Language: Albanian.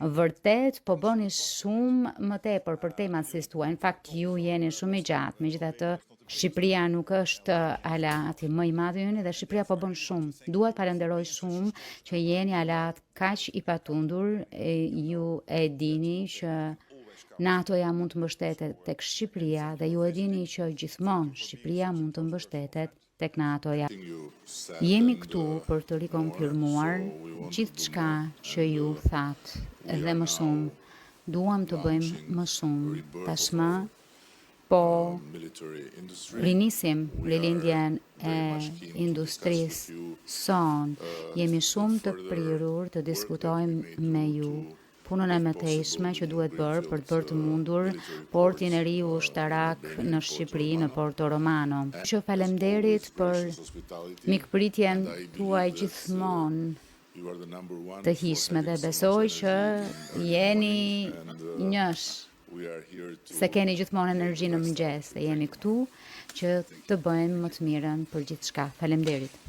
vërtet po bëni shumë më tepër për temat si thua. Në fakt ju jeni shumë i gjatë, megjithatë Shqipëria nuk është alati më i madh yni dhe Shqipëria po bën shumë. Dua të falenderoj shumë që jeni alat kaq i patundur, ju e dini që NATO-ja mund të mbështetet tek Shqipëria dhe ju e dini që gjithmonë Shqipëria mund të mbështetet tek NATO-ja. Jemi këtu për të rikonfirmuar gjithçka që ju thatë dhe më shumë. Duam të bëjmë më shumë. Tashmë po rinisim rilindjen e industrisë son. Jemi shumë të prirur të diskutojmë me ju punën e mëtejshme që duhet bërë për të mundur portin e ri ushtarak në Shqipëri, në Porto Romano. Që falemderit për mikpritjen tuaj gjithmonë të hishme dhe besoj që jeni njësh, se keni gjithmonë energji në mëngjes dhe jemi këtu që të bëjmë më të mirën për gjithçka. Falemderit.